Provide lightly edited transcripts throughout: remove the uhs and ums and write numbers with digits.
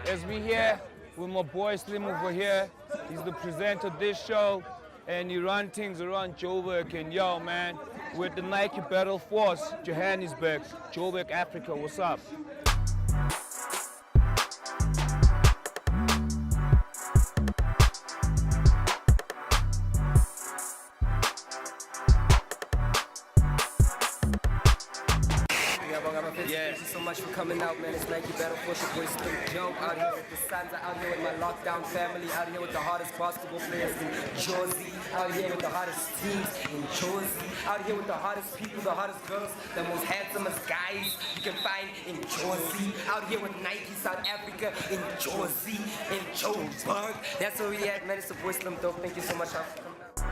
As we here with my boy Slim over here, he's the presenter of this show, and he runs things around Joburg. And yo, man, with the Nike Battle Force, Johannesburg, Joburg, Africa. What's up? Thank you so much for coming out, man. It's Nike Battle Force, your boy Slim Joe out here with the Sansa, out here with my lockdown family, out here with the hardest basketball players in Jersey, out here with the hottest teams in Jersey, out here with the hottest people, the hottest girls, the most handsomest guys you can find in Jersey, out here with Nike South Africa in Jersey, in Joburg. That's where we at, man. It's the boy Slim Joe. Thank you so much for coming out.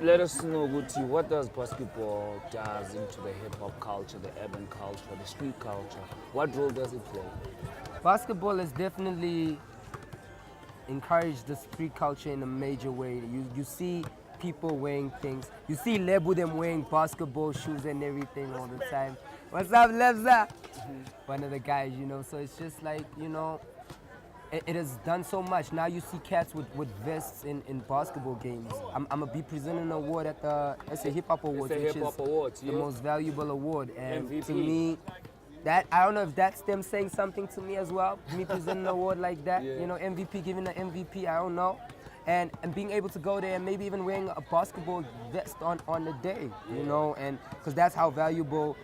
Let us know, Guti, what does basketball does into the hip-hop culture, the urban culture, the street culture? What role does it play? Basketball has definitely encouraged the street culture in a major way. You see people wearing things. You see Lebu them wearing basketball shoes and everything all the time. What's up, Lebza? One of the guys, you know. So it's just like, you know, it has done so much. Now you see cats with vests in basketball games. I'm gonna be presenting an award at the Hip Hop Awards, which is the most valuable award. And MVP. To me, that I don't know if that's them saying something to me as well. Me presenting an award like that, you know, MVP, giving an MVP. I don't know. And being able to go there and maybe even wearing a basketball vest on the day, you know, and because that's how valuable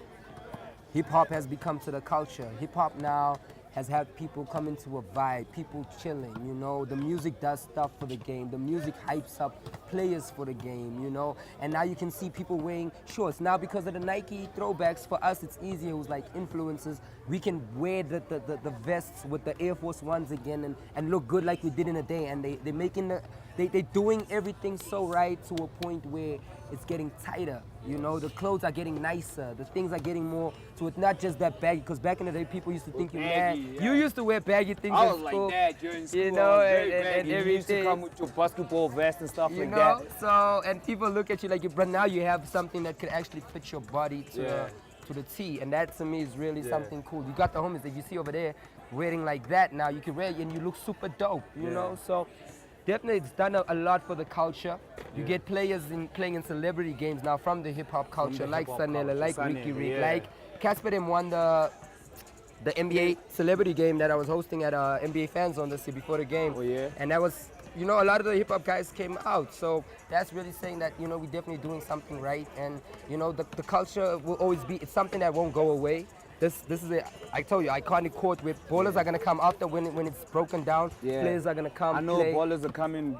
hip hop has become to the culture. Hip hop now has had people come into a vibe, people chilling, you know. The music does stuff for the game. The music hypes up players for the game, you know. And now you can see people wearing shorts. Now because of the Nike throwbacks, for us it's easier. It was like influencers. We can wear the vests with the Air Force Ones again and look good like we did in the day. And they're making they're doing everything so right to a point where it's getting tighter, you know. The clothes are getting nicer, the things are getting more, so it's not just that baggy, because back in the day people used to think you mad. Yeah. You used to wear baggy things I in was school, like that during school, you know, and everything. You used to come with your basketball vest and stuff you like know? that. So, and people look at you like, but now you have something that could actually fit your body to the T, and that to me is really something cool. You got the homies that you see over there wearing like that now, you can wear it and you look super dope, you know, so. Definitely, it's done a lot for the culture. You get players playing in celebrity games now from the hip-hop culture, like Sanela, like Ricky Rick, like Casper them won the NBA celebrity game that I was hosting at NBA Fan Zone this year before the game. Oh, yeah? And that was, you know, a lot of the hip-hop guys came out. So that's really saying that, you know, we're definitely doing something right. And, you know, the culture will always be, it's something that won't go away. This is I told you, iconic court where ballers are going to come after when it's broken down. Players are going to come I know play. ballers are coming.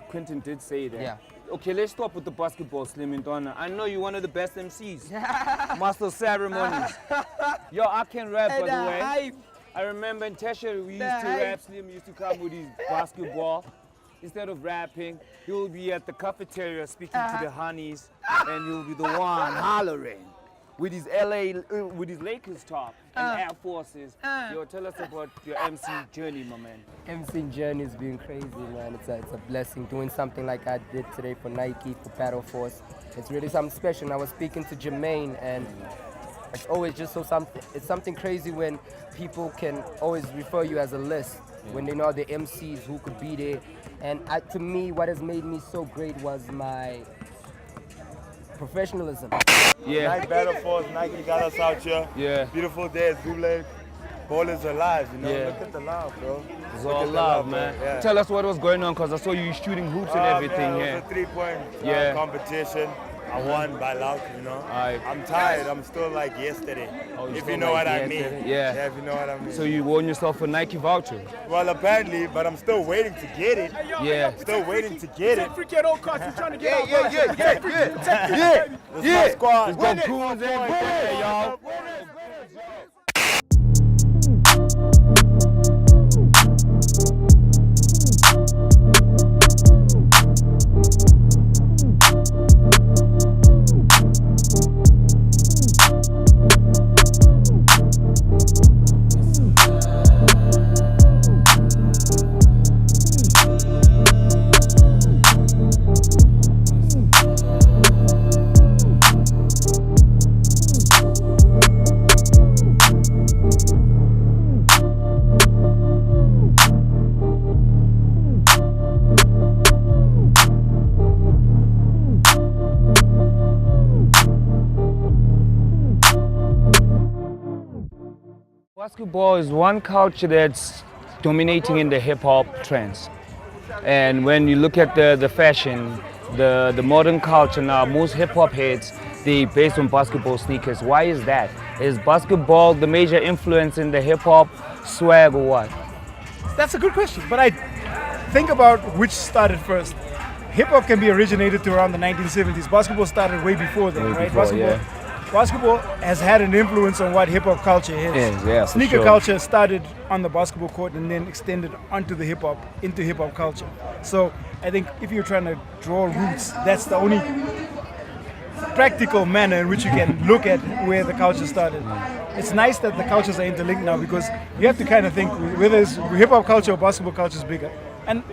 Quentin did say that. Yeah. Okay, let's stop with the basketball, Slim and Donna. I know you're one of the best MCs. Master of ceremonies. Yo, I can rap, by the way. I remember in Tesha, we used to rap. Slim used to come with his basketball. Instead of rapping, he will be at the cafeteria speaking to the honeys, and he'll be the one hollering with his with his Lakers top and Air Forces. Yo, tell us about your MC journey, my man. MC journey has been crazy, man. It's a blessing doing something like I did today for Nike, for Battle Force. It's really something special. And I was speaking to Jermaine, and it's always just it's something crazy when people can always refer you as a list, when they know the MCs who could be there. And to me, what has made me so great was my professionalism. Nike Battle Force, Nike got us out here. Yeah. Beautiful day at Zule. Ball is alive, you know. Yeah. Look at the love, bro. It's all love, man. Yeah. Tell us what was going on, because I saw you shooting hoops and everything. Man, it was a three-point competition. I won by luck, you know. I'm tired. I'm still like yesterday. If you know what I mean. Yeah. If you know what I mean. So you won yourself a Nike voucher? Well, apparently, but I'm still waiting to get it. Yeah. Still waiting to get it. Free at all costs. You're trying to get Yeah. out. This squad. Let's go Coons and y'all. Basketball is one culture that's dominating in the hip-hop trends. And when you look at the fashion, the modern culture now, most hip-hop heads, they based on basketball sneakers. Why is that? Is basketball the major influence in the hip-hop swag or what? That's a good question, but I think about which started first. Hip-hop can be originated to around the 1970s. Basketball started way before then, right? Basketball has had an influence on what hip-hop culture is. Yeah, Sneaker culture started on the basketball court and then extended onto the into hip-hop culture. So I think if you're trying to draw roots, that's the only practical manner in which you can look at where the culture started. It's nice that the cultures are interlinked now, because you have to kind of think whether it's hip-hop culture or basketball culture is bigger. And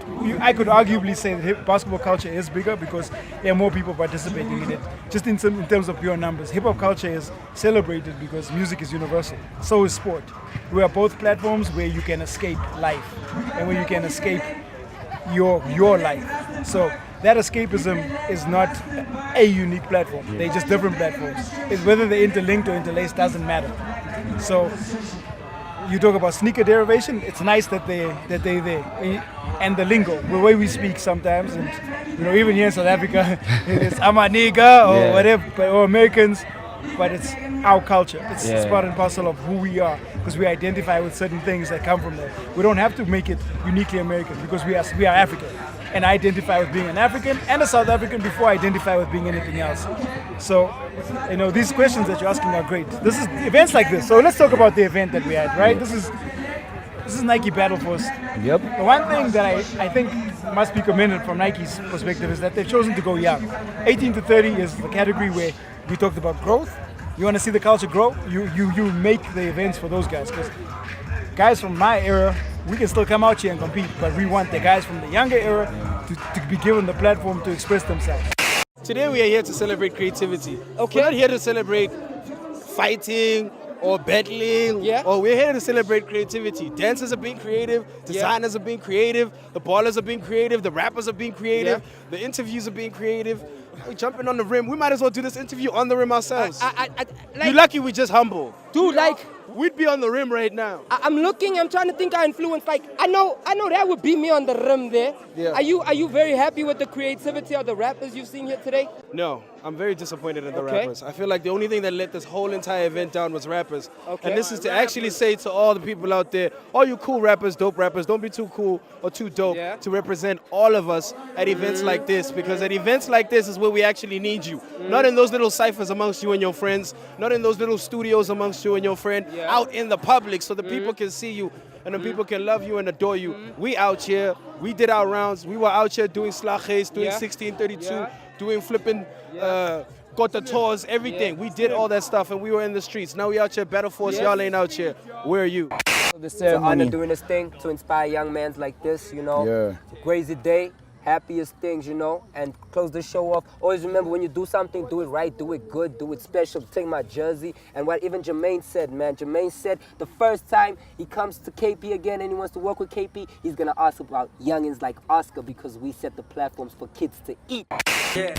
I could arguably say that basketball culture is bigger because there are more people participating in it, just in terms of pure numbers. Hip-hop culture is celebrated because music is universal. So is sport. We are both platforms where you can escape life and where you can escape your life. So that escapism is not a unique platform. They're just different platforms. It's whether they're interlinked or interlaced doesn't matter. So you talk about sneaker derivation, it's nice that they're there. And the lingo, the way we speak sometimes, and even here in South Africa, it's I'm a nigga or whatever, or Americans, but it's our culture. It's part and parcel of who we are, because we identify with certain things that come from there. We don't have to make it uniquely American, because we are African. And I identify with being an African and a South African before I identify with being anything else. So, these questions that you're asking are great. This is events like this. So let's talk about the event that we had, right? This is Nike Battle Force. Yep. The one thing that I think must be commended from Nike's perspective is that they've chosen to go young. 18 to 30 is the category where we talked about growth. You want to see the culture grow? You make the events for those guys, because guys from my era, we can still come out here and compete, but we want the guys from the younger era to be given the platform to express themselves. Today we are here to celebrate creativity. Okay. We're not here to celebrate fighting or battling. Yeah. Or we're here to celebrate creativity. Dancers are being creative, designers are being creative, the ballers are being creative, the rappers are being creative, the interviews are being creative. We're jumping on the rim. We might as well do this interview on the rim ourselves. You're lucky we're just humble. Dude, we'd be on the rim right now. I'm trying to think our influence. I know that would be me on the rim there. Yeah. Are you very happy with the creativity of the rappers you've seen here today? No, I'm very disappointed in the rappers. I feel like the only thing that let this whole entire event down was rappers. Okay. And this is to actually say to all the people out there, all you cool rappers, dope rappers, don't be too cool or too dope to represent all of us at events like this, because at events like this is where we actually need you. Not in those little ciphers amongst you and your friends, not in those little studios amongst you and your friend, out in the public so the people can see you and the people can love you and adore you. We out here, we did our rounds, we were out here doing slaches, doing 1632, doing flipping got the tours, everything. We did all that stuff and we were in the streets. Now we out here, Battle Force, y'all ain't out here. Where are you? It's an honor doing this thing to inspire young men like this, It's a crazy day. Happiest things, and close the show off. Always remember, when you do something, do it right, do it good, do it special. Take my jersey. And what even Jermaine said, man. Jermaine said the first time he comes to KP again and he wants to work with KP, he's going to ask about youngins like Oscar, because we set the platforms for kids to eat. Yeah.